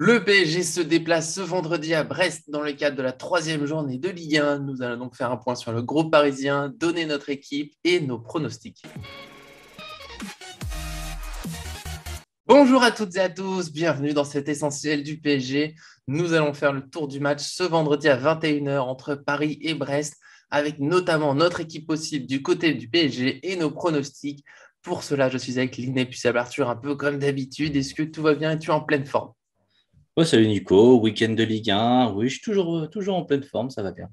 Le PSG se déplace ce vendredi à Brest dans le cadre de la troisième journée de Ligue 1. Nous allons donc faire un point sur le groupe parisien, donner notre équipe et nos pronostics. Bonjour à toutes et à tous, bienvenue dans cet essentiel du PSG. Nous allons faire le tour du match ce vendredi à 21h entre Paris et Brest, avec notamment notre équipe possible du côté du PSG et nos pronostics. Pour cela, je suis avec l'inépuisable Arthur, un peu comme d'habitude. Est-ce que tout va bien et tu es en pleine forme? Ouais, salut Nico, week-end de Ligue 1. Oui, je suis toujours en pleine forme, ça va bien.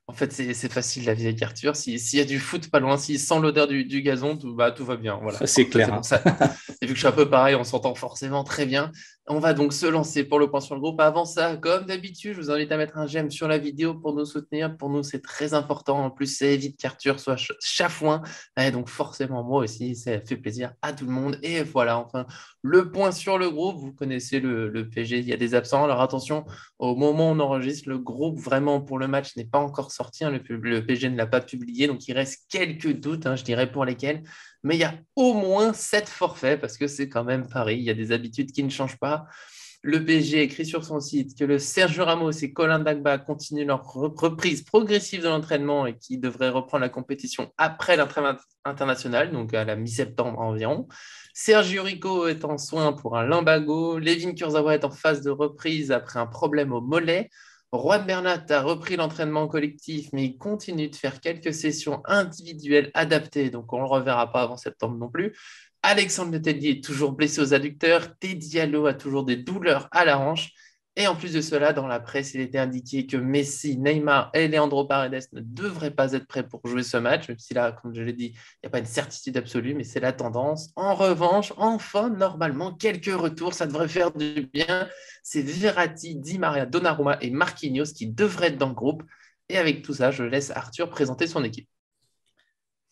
En fait, c'est facile la vie avec Arthur. S'il y a du foot pas loin, s'il sent l'odeur du gazon, tout va bien. Voilà. C'est En fait, clair, c'est pour hein. ça. Et vu que je suis un peu pareil, on s'entend forcément très bien. On va donc se lancer pour le point sur le groupe. Avant ça, comme d'habitude, je vous invite à mettre un j'aime sur la vidéo pour nous soutenir. Pour nous, c'est très important. En plus, ça évite qu'Arthur soit chafouin. Et donc, forcément, moi aussi, ça fait plaisir à tout le monde. Et voilà, enfin, le point sur le groupe. Vous connaissez le PSG, il y a des absents. Alors attention, au moment où on enregistre, le groupe vraiment pour le match n'est pas encore sorti, hein. Le PSG ne l'a pas publié, donc il reste quelques doutes, hein, je dirais, pour lesquels. Mais il y a au moins 7 forfaits parce que c'est quand même Paris. Il y a des habitudes qui ne changent pas. Le PSG écrit sur son site que le Sergio Ramos et Colin Dagba continuent leur reprise progressive de l'entraînement et qui devraient reprendre la compétition après l'entraînement international, donc à la mi-septembre environ. Sergio Rico est en soins pour un lumbago. Levin Kurzawa est en phase de reprise après un problème au mollet. Juan Bernat a repris l'entraînement collectif, mais il continue de faire quelques sessions individuelles adaptées, donc on ne le reverra pas avant septembre non plus. Alexandre Letellier est toujours blessé aux adducteurs. Teddy Diallo a toujours des douleurs à la hanche. Et en plus de cela, dans la presse, il était indiqué que Messi, Neymar et Leandro Paredes ne devraient pas être prêts pour jouer ce match, même si là, comme je l'ai dit, il n'y a pas une certitude absolue, mais c'est la tendance. En revanche, enfin, normalement, quelques retours, ça devrait faire du bien. C'est Verratti, Di Maria, Donnarumma et Marquinhos qui devraient être dans le groupe. Et avec tout ça, je laisse Arthur présenter son équipe.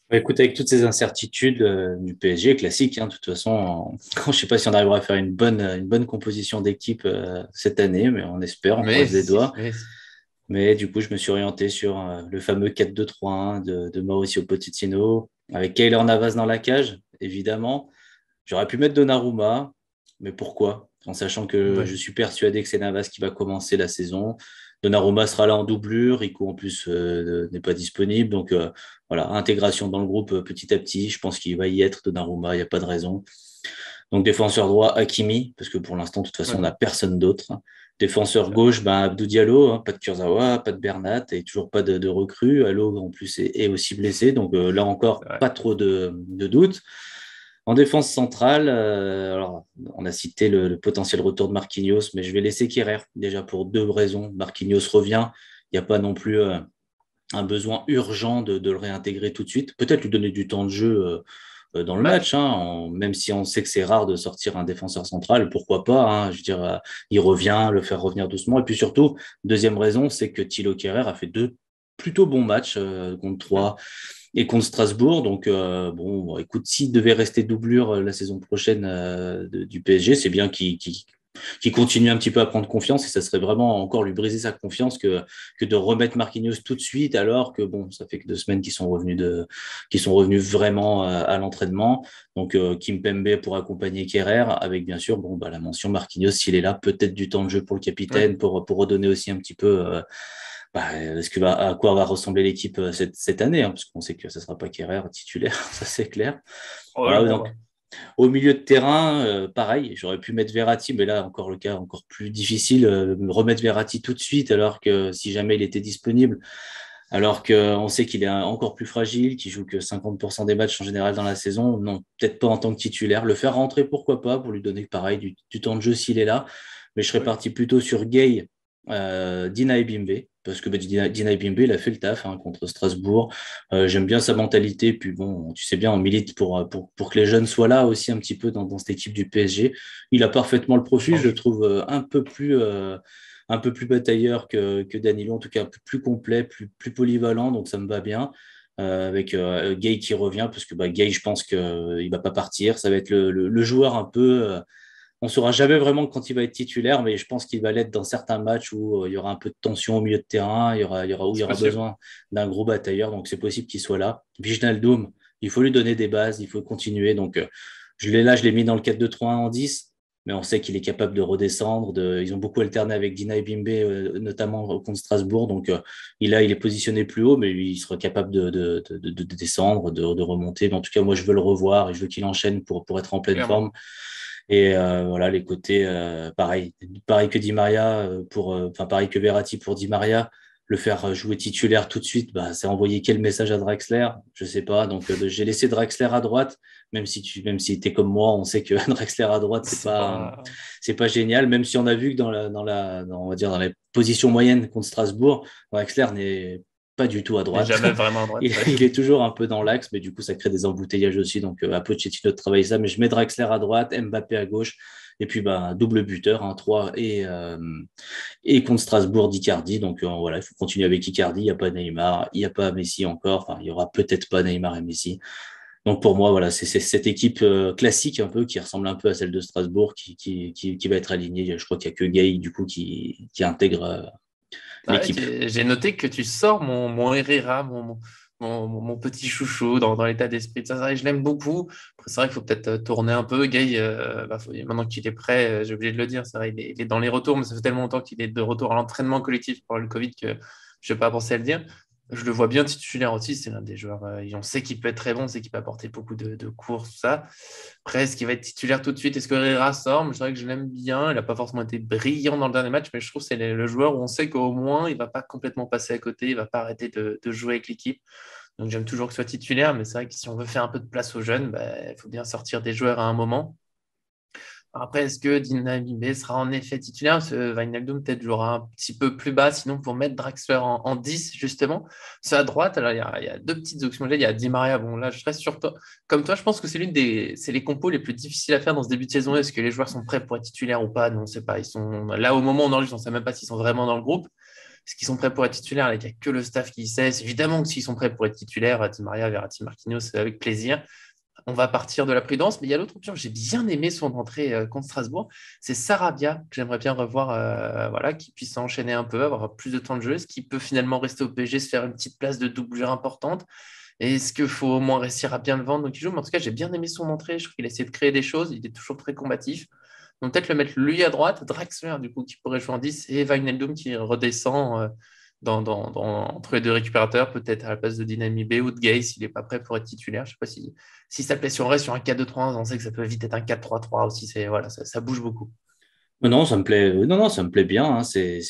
Bah, écoute, avec toutes ces incertitudes du PSG, classique, hein, de toute façon, je ne sais pas si on arrivera à faire une bonne composition d'équipe cette année, mais on espère, on Mais croise les si, doigts. mais si. Mais du coup, je me suis orienté sur le fameux 4-2-3-1 de Mauricio Pochettino, avec Keylor Navas dans la cage, évidemment. J'aurais pu mettre Donnarumma, mais pourquoi? En sachant que je Ouais. suis persuadé que c'est Navas qui va commencer la saison. Donnarumma sera là en doublure, Rico en plus n'est pas disponible. Donc voilà, intégration dans le groupe petit à petit. Je pense qu'il va y être Donnarumma, il n'y a pas de raison. Donc défenseur droit, Hakimi, parce que pour l'instant, de toute façon, on Ouais. n'a personne d'autre. Défenseur gauche, ben, Abdou Diallo, hein, pas de Kurzawa, pas de Bernat et toujours pas de recrue. Allo en plus est aussi blessé, donc là encore, C'est vrai. pas trop de doutes. En défense centrale, alors, on a cité le potentiel retour de Marquinhos, mais je vais laisser Kerrer, déjà pour deux raisons. Marquinhos revient, il n'y a pas non plus un besoin urgent de le réintégrer tout de suite. Peut-être lui donner du temps de jeu dans le Bah, match, hein, même si on sait que c'est rare de sortir un défenseur central, pourquoi pas, hein, je veux dire, il revient, le faire revenir doucement. Et puis surtout, deuxième raison, c'est que Thilo Kerrer a fait deux plutôt bons matchs contre hmm. Troyes et contre Strasbourg. Donc, bon, écoute, s'il devait rester doublure la saison prochaine du PSG, c'est bien qu'il continue un petit peu à prendre confiance et ça serait vraiment encore lui briser sa confiance que de remettre Marquinhos tout de suite alors que bon, ça fait que 2 semaines qu'ils sont revenus vraiment à l'entraînement. Donc, Kimpembe pour accompagner Kerrer avec bien sûr, bon, bah, la mention Marquinhos s'il est là, peut-être du temps de jeu pour le Ouais. capitaine pour redonner aussi un petit peu à quoi va ressembler l'équipe cette année, hein, parce qu'on sait que ça ne sera pas Kerrer titulaire, ça c'est clair. Oh Voilà, non, donc ouais. au milieu de terrain, pareil, j'aurais pu mettre Verratti, mais là encore le cas encore plus difficile, remettre Verratti tout de suite, alors que si jamais il était disponible, alors qu'on sait qu'il est encore plus fragile, qu'il joue que 50% des matchs en général dans la saison, non, peut-être pas en tant que titulaire. Le faire rentrer, pourquoi pas, pour lui donner pareil du temps de jeu s'il est là, mais je serais Ouais. parti plutôt sur Gay, Dina Ebimbe, parce que Dina Ebimbe, il a fait le taf hein, contre Strasbourg. J'aime bien sa mentalité, puis bon, tu sais bien, on milite pour que les jeunes soient là aussi un petit peu dans cette équipe du PSG. Il a parfaitement le profil, je le Change. trouve un peu plus batailleur que Danilo, en tout cas un peu plus complet, plus polyvalent, donc ça me va bien. Avec Gay qui revient, parce que bah, Gay, je pense qu'il ne va pas partir. Ça va être le joueur un peu. On ne saura jamais vraiment quand il va être titulaire, mais je pense qu'il va l'être dans certains matchs où il y aura un peu de tension au milieu de terrain, où il y C'est aura possible. besoin d'un gros batailleur, donc c'est possible qu'il soit là. Wijnaldum, il faut lui donner des bases, il faut continuer. Donc je l'ai mis dans le 4-2-3-1 en 10. mais on sait qu'il est capable de redescendre. Ils ont beaucoup alterné avec Dina Bimbe, notamment contre Strasbourg. Donc, il est positionné plus haut, mais il sera capable de descendre, de remonter. Mais en tout cas, moi, je veux le revoir et je veux qu'il enchaîne pour être en pleine clairement. forme. Et voilà, les côtés, pareil que Di Maria, pareil que Verratti pour Di Maria. Le faire jouer titulaire tout de suite, bah, c'est envoyer quel message à Draxler? Je sais pas. Donc, j'ai laissé Draxler à droite, même si t'es comme moi, on sait que Draxler à droite, C'est pas. c'est pas génial. Même si on a vu que on va dire dans la position moyenne contre Strasbourg, Draxler n'est pas du tout à Mais droite. jamais vraiment à droite. Ouais. Il est toujours un peu dans l'axe, mais du coup, ça crée des embouteillages aussi. Donc, à Pochettino de travailler ça. Mais je mets Draxler à droite, Mbappé à gauche. Et puis, bah, double buteur, 3 et contre Strasbourg d'Icardi. Donc voilà, il faut continuer avec Icardi. Il n'y a pas Neymar, il n'y a pas Messi encore. Enfin, il n'y aura peut-être pas Neymar et Messi. Donc pour moi, voilà, c'est cette équipe classique un peu qui ressemble un peu à celle de Strasbourg qui va être alignée. Je crois qu'il n'y a que Gay du coup qui intègre Ah ouais, l'équipe. j'ai noté que tu sors mon Herrera, mon petit chouchou dans l'état d'esprit de ça. C'est vrai que je l'aime beaucoup. Après, c'est vrai qu'il faut peut-être tourner un peu. Gay, maintenant qu'il est prêt, j'ai oublié de le dire, c'est vrai, il est dans les retours, mais ça fait tellement longtemps qu'il est de retour à l'entraînement collectif pour le Covid que je n'ai pas pensé à le dire. Je le vois bien titulaire aussi, c'est l'un des joueurs, et on sait qu'il peut être très bon, on sait qu'il peut apporter beaucoup de courses, tout ça. Après, est-ce qu'il va être titulaire tout de suite? Est-ce que Herrera sort? Mais c'est vrai que je l'aime bien. Il n'a pas forcément été brillant dans le dernier match, mais je trouve que c'est le joueur où on sait qu'au moins, il ne va pas complètement passer à côté, il ne va pas arrêter de jouer avec l'équipe. Donc j'aime toujours qu'il soit titulaire, mais c'est vrai que si on veut faire un peu de place aux jeunes, bah, il faut bien sortir des joueurs à un moment. Après, est-ce que Dynamite sera en effet titulaire? Parce que Wijnaldum peut-être jouera un petit peu plus bas, sinon pour mettre Draxler en 10, justement. C'est à droite, alors il y a deux petites options. Il y a Di Maria, bon là je reste sur toi. Comme toi, je pense que c'est les compos les plus difficiles à faire dans ce début de saison. Est-ce que les joueurs sont prêts pour être titulaires ou pas? Non, on ne sait pas. Ils sont là au moment où on enregistre, on ne sait même pas s'ils sont vraiment dans le groupe. Est-ce qu'ils sont prêts pour être titulaires? Il n'y a que le staff qui sait. C'est évidemment que s'ils sont prêts pour être titulaires, Di Maria, Verratti, Marquinhos, c'est avec plaisir. On va partir de la prudence, mais il y a l'autre option. J'ai bien aimé son entrée contre Strasbourg. C'est Sarabia que j'aimerais bien revoir, voilà, qui puisse enchaîner un peu, avoir plus de temps de jeu, ce qui peut finalement rester au PSG, se faire une petite place de doublure importante. Et est-ce qu'il faut au moins réussir à bien le vendre? Donc, il joue, mais en tout cas, j'ai bien aimé son entrée. Je trouve qu'il essaie de créer des choses. Il est toujours très combatif. Donc, peut-être le mettre lui à droite, Draxler, du coup, qui pourrait jouer en 10, et Wijnaldum qui redescend entre les deux récupérateurs, peut-être à la place de Dynami B ou de Gay s'il n'est pas prêt pour être titulaire. Je ne sais pas si ça plaît. Si on reste sur un 4-2-3-1, on sait que ça peut vite être un 4-3-3 aussi. Voilà, ça bouge beaucoup. Non, ça me plaît. Non, ça me plaît bien. Hein. C'est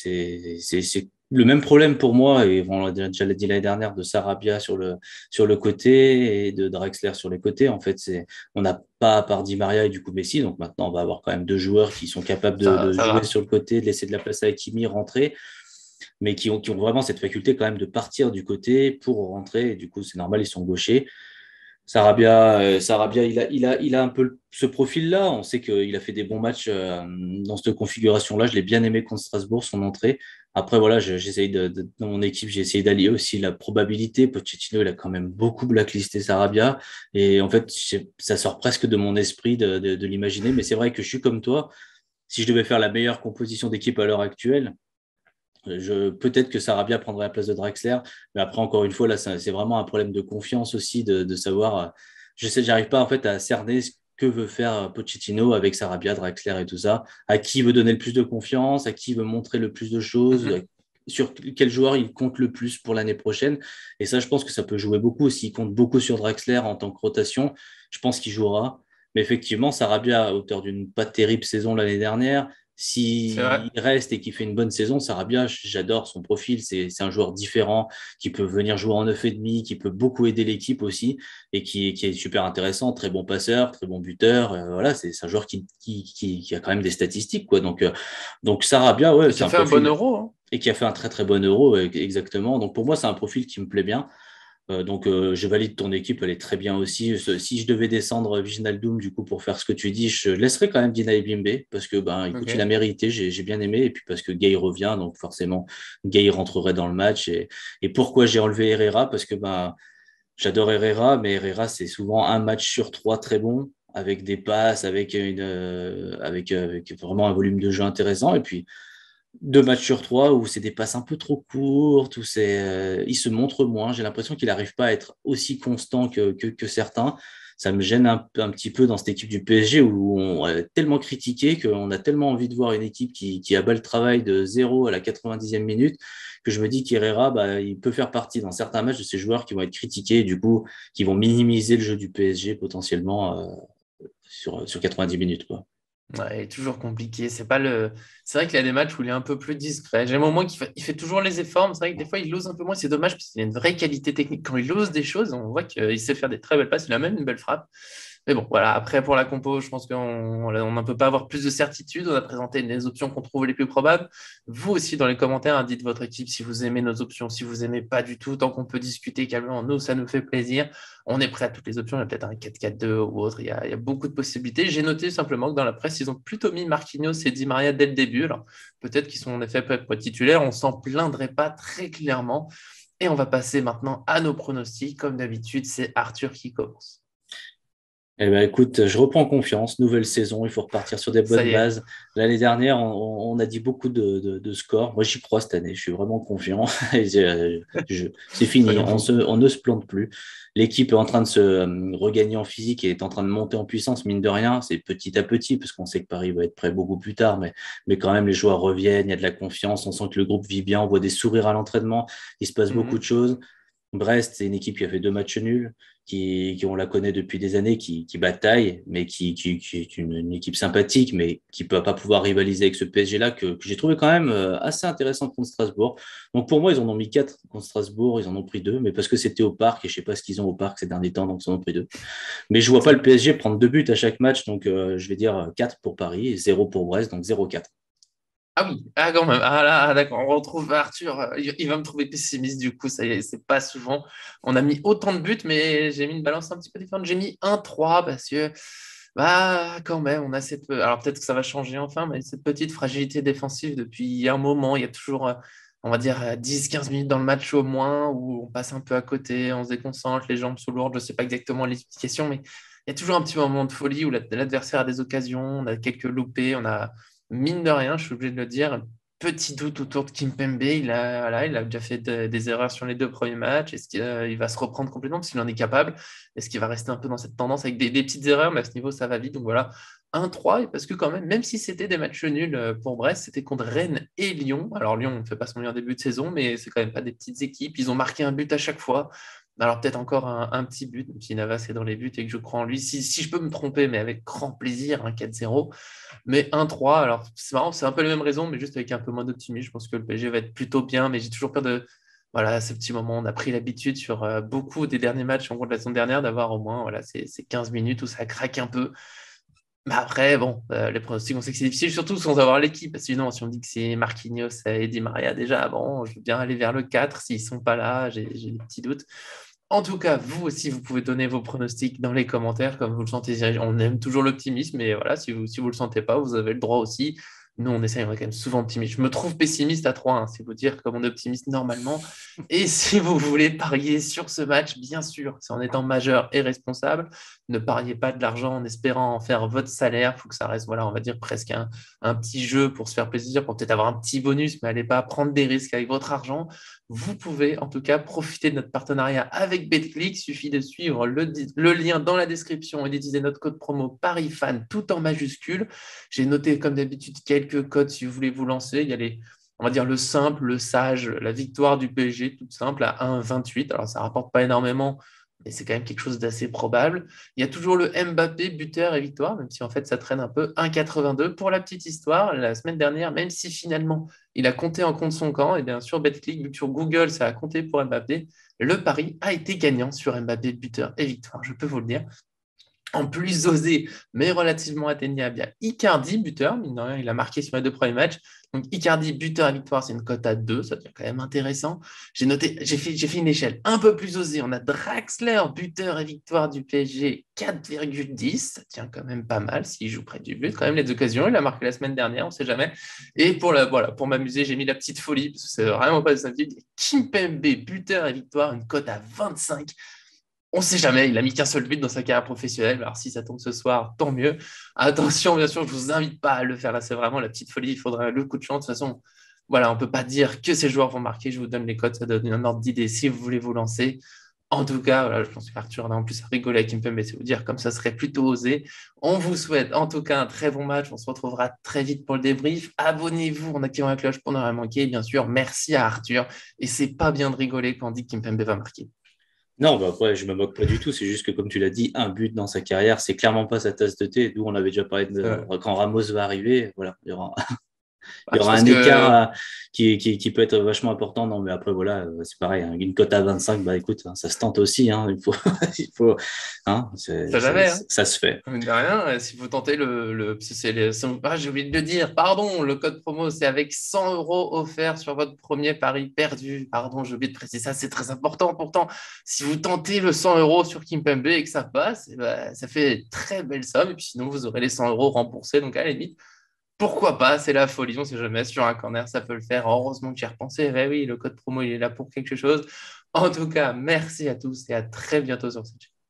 le même problème pour moi. Et on l'a déjà dit l'année dernière de Sarabia sur le côté et de Draxler sur les côtés. En fait, on n'a pas à part Di Maria et du coup Messi. Donc maintenant, on va avoir quand même deux joueurs qui sont capables de Ça jouer va. sur le côté, de laisser de la place à Hakimi, rentrer, mais qui ont vraiment cette faculté quand même de partir du côté pour rentrer. Et du coup, c'est normal, ils sont gauchers. Sarabia, il a un peu ce profil-là. On sait qu'il a fait des bons matchs dans cette configuration-là. Je l'ai bien aimé contre Strasbourg, son entrée. Après, voilà, j'essaye dans mon équipe, j'ai essayé d'allier aussi la probabilité. Pochettino, il a quand même beaucoup blacklisté Sarabia. Et en fait, ça sort presque de mon esprit de l'imaginer. Mais c'est vrai que je suis comme toi. Si je devais faire la meilleure composition d'équipe à l'heure actuelle, peut-être que Sarabia prendrait la place de Draxler, mais après, encore une fois, là, c'est vraiment un problème de confiance aussi, de savoir. J'arrive pas en fait à cerner ce que veut faire Pochettino avec Sarabia, Draxler et tout ça. À qui il veut donner le plus de confiance, à qui il veut montrer le plus de choses, Mhm. sur quel joueur il compte le plus pour l'année prochaine. Et ça, je pense que ça peut jouer beaucoup. S'il compte beaucoup sur Draxler en tant que rotation, je pense qu'il jouera. Mais effectivement, Sarabia, à hauteur d'une pas terrible saison l'année dernière, C'est vrai. s'il reste et qu'il fait une bonne saison, Sarabia, j'adore son profil. C'est un joueur différent qui peut venir jouer en 9,5, qui peut beaucoup aider l'équipe aussi et qui est super intéressant. Très bon passeur, très bon buteur. Voilà, c'est un joueur qui a quand même des statistiques, quoi. Donc Sarabia, ouais, Et c'est qui a un fait un bon profil euro, hein. et qui a fait un très très bon euro, exactement. Donc pour moi, c'est un profil qui me plaît bien. Je valide ton équipe, elle est très bien aussi. Si je devais descendre Wijnaldum, du coup, pour faire ce que tu dis, je laisserais quand même Dina Bimbe, parce que, ben, écoute, il a Ok. mérité, j'ai bien aimé, et puis parce que Gay revient, donc forcément, Gay rentrerait dans le match. Et pourquoi j'ai enlevé Herrera? Parce que, ben, j'adore Herrera, mais Herrera, c'est souvent un match sur trois très bon, avec des passes, avec vraiment un volume de jeu intéressant, et puis, deux matchs sur trois où c'est des passes un peu trop courtes, il se montre moins. J'ai l'impression qu'il n'arrive pas à être aussi constant que certains. ça me gêne un petit peu dans cette équipe du PSG où on a tellement critiqué qu'on a tellement envie de voir une équipe qui abat le travail de 0 à la 90e minute que je me dis qu'Herrera, bah, il peut faire partie dans certains matchs de ces joueurs qui vont être critiqués et du coup, qui vont minimiser le jeu du PSG potentiellement sur 90 minutes, quoi. Ouais, toujours compliqué. C'est vrai qu'il y a des matchs où il est un peu plus discret. J'aime au moins il fait toujours les efforts, mais c'est vrai que des fois il ose un peu moins. C'est dommage parce qu'il a une vraie qualité technique. Quand il ose des choses, on voit qu'il sait faire des très belles passes. Il a même une belle frappe. Mais bon, voilà. Après, pour la compo, je pense qu'on ne peut pas avoir plus de certitude. On a présenté les options qu'on trouve les plus probables. Vous aussi, dans les commentaires, hein, dites votre équipe si vous aimez nos options, si vous aimez pas du tout. Tant qu'on peut discuter calmement, nous, ça nous fait plaisir. On est prêt à toutes les options. Il y a peut-être un 4-4-2 ou autre. Il y a beaucoup de possibilités. J'ai noté simplement que dans la presse, ils ont plutôt mis Marquinhos et Di Maria dès le début. Alors, peut-être qu'ils sont en effet peut-être titulaires. On s'en plaindrait pas très clairement. Et on va passer maintenant à nos pronostics. Comme d'habitude, c'est Arthur qui commence. Eh ben, écoute, je reprends confiance, nouvelle saison, il faut repartir sur des Ça bonnes y est. bases. L'année dernière, on a dit beaucoup de scores. Moi, j'y crois cette année, je suis vraiment confiant. C'est fini, Soyons fous. on ne se plante plus. L'équipe est en train de se regagner en physique et est en train de monter en puissance, mine de rien. C'est petit à petit, parce qu'on sait que Paris va être prêt beaucoup plus tard, mais quand même, les joueurs reviennent, il y a de la confiance, on sent que le groupe vit bien, on voit des sourires à l'entraînement, il se passe beaucoup de Mhm. choses. Brest, c'est une équipe qui a fait 2 matchs nuls, on la connaît depuis des années, qui bataille, mais qui est une équipe sympathique, mais qui ne peut pas pouvoir rivaliser avec ce PSG-là que j'ai trouvé quand même assez intéressant contre Strasbourg. Donc pour moi, ils en ont mis 4 contre Strasbourg, ils en ont pris 2, mais parce que c'était au parc, et je ne sais pas ce qu'ils ont au parc ces derniers temps, donc ils en ont pris 2. Mais je ne vois pas le PSG prendre 2 buts à chaque match, donc je vais dire 4 pour Paris et 0 pour Brest, donc 0-4. Ah oui, ah quand même. Ah là, ah, d'accord. On retrouve Arthur. Il va me trouver pessimiste du coup. Ça y est, c'est pas souvent. On a mis autant de buts, mais j'ai mis une balance un petit peu différente. J'ai mis 1-3 parce que, bah, quand même, on a cette. Alors peut-être que ça va changer enfin, mais cette petite fragilité défensive depuis un moment. Il y a toujours, on va dire, 10-15 minutes dans le match au moins où on passe un peu à côté, on se déconcentre, les jambes sont lourdes. Je sais pas exactement l'explication, mais il y a toujours un petit moment de folie où l'adversaire a des occasions, on a quelques loupés, on a mine de rien, je suis obligé de le dire, petit doute autour de Kimpembe. Voilà, il a déjà fait des erreurs sur les 2 premiers matchs. Est-ce qu'il va se reprendre complètement parce qu'il en est capable? Est-ce qu'il va rester un peu dans cette tendance avec des petites erreurs? Mais à ce niveau, ça va vite. Donc voilà, 1-3. Et parce que quand même si c'était des matchs nuls pour Brest, c'était contre Rennes et Lyon. Alors Lyon ne fait pas son meilleur début de saison, mais c'est quand même pas des petites équipes. Ils ont marqué un but à chaque fois. Alors peut-être encore un petit but, même si Navas est dans les buts et que je crois en lui. Si je peux me tromper, mais avec grand plaisir, un 4-0. Mais 1-3, alors c'est marrant, c'est un peu les mêmes raisons, mais juste avec un peu moins d'optimisme. Je pense que le PSG va être plutôt bien, mais j'ai toujours peur de. Voilà, ce petit moment. On a pris l'habitude sur beaucoup des derniers matchs en gros de la saison dernière d'avoir au moins voilà, ces 15 minutes où ça craque un peu. Mais après, bon, les pronostics, on sait que c'est difficile, surtout sans avoir l'équipe. Parce que sinon, si on dit que c'est Marquinhos et Di Maria déjà, bon, je veux bien aller vers le 4. S'ils ne sont pas là, j'ai des petits doutes. En tout cas, vous aussi, vous pouvez donner vos pronostics dans les commentaires, comme vous le sentez. On aime toujours l'optimisme, mais voilà, si vous le sentez pas, vous avez le droit aussi. Nous, on essaye, on est quand même souvent optimiste. Je me trouve pessimiste à 3, hein, c'est vous dire comme on est optimiste normalement. Et si vous voulez parier sur ce match, bien sûr, c'est en étant majeur et responsable. Ne pariez pas de l'argent en espérant en faire votre salaire. Il faut que ça reste, voilà, on va dire presque un petit jeu pour se faire plaisir, pour peut-être avoir un petit bonus, mais allez pas prendre des risques avec votre argent. Vous pouvez en tout cas profiter de notre partenariat avec BetClick. Il suffit de suivre le lien dans la description et d'utiliser notre code promo ParisFan tout en majuscule. J'ai noté comme d'habitude quelques codes si vous voulez vous lancer. Il y a on va dire le simple, le sage, la victoire du PSG, toute simple, à 1,28. Alors ça ne rapporte pas énormément, mais c'est quand même quelque chose d'assez probable. Il y a toujours le Mbappé, buteur et victoire, même si en fait ça traîne un peu. 1,82. Pour la petite histoire, la semaine dernière, même si finalement il a compté en contre son camp, et bien sûr, BetClick, sur Google, ça a compté pour Mbappé. Le pari a été gagnant sur Mbappé, buteur et victoire, je peux vous le dire. En plus osé, mais relativement atteignable, il y a Icardi, buteur. Mine de rien, il a marqué sur les 2 premiers matchs. Donc Icardi, buteur à victoire, c'est une cote à 2. Ça devient quand même intéressant. J'ai fait une échelle un peu plus osée. On a Draxler, buteur et victoire du PSG, 4,10. Ça tient quand même pas mal s'il joue près du but. Quand même, les occasions, il a marqué la semaine dernière, on ne sait jamais. Et voilà, pour m'amuser, j'ai mis la petite folie, parce que c'est vraiment pas de simple. Kimpembe, buteur et victoire, une cote à 25. On ne sait jamais, il a mis qu'un seul but dans sa carrière professionnelle. Alors si ça tombe ce soir, tant mieux. Attention, bien sûr, je ne vous invite pas à le faire. Là, c'est vraiment la petite folie. Il faudra le coup de chance. De toute façon, voilà, on ne peut pas dire que ces joueurs vont marquer. Je vous donne les codes, ça donne un ordre d'idée si vous voulez vous lancer. En tout cas, voilà, je pense qu'Arthur en a en plus rigolé avec Kimpembe, c'est vous dire comme ça serait plutôt osé. On vous souhaite en tout cas un très bon match. On se retrouvera très vite pour le débrief. Abonnez-vous en activant la cloche pour ne rien manquer. Bien sûr, merci à Arthur. Et c'est pas bien de rigoler quand on dit que Kimpembe va marquer. Non, bah après, je me moque pas du tout. C'est juste que, comme tu l'as dit, un but dans sa carrière, c'est clairement pas sa tasse de thé. D'où on avait déjà parlé de quand Ramos va arriver. Voilà, il y Je aura pense un écart que qui peut être vachement important. Non, mais après, voilà, c'est pareil. Hein, une cote à 25, bah écoute, hein, ça se tente aussi. Hein, il faut hein, ça jamais, hein. ça se fait. Mine de rien, si vous tentez j'ai oublié de le dire, pardon, le code promo, c'est avec 100 euros offerts sur votre premier pari perdu. Pardon, j'ai oublié de préciser ça, c'est très important. Pourtant, si vous tentez le 100 euros sur Kimpembe et que ça passe, eh ben, ça fait une très belle somme. Et puis sinon, vous aurez les 100 euros remboursés. Donc à la limite, pourquoi pas, c'est la folie, on sait jamais, sur un corner, ça peut le faire. Heureusement que j'y ai repensé. Eh oui, le code promo, il est là pour quelque chose. En tout cas, merci à tous et à très bientôt sur cette chaîne.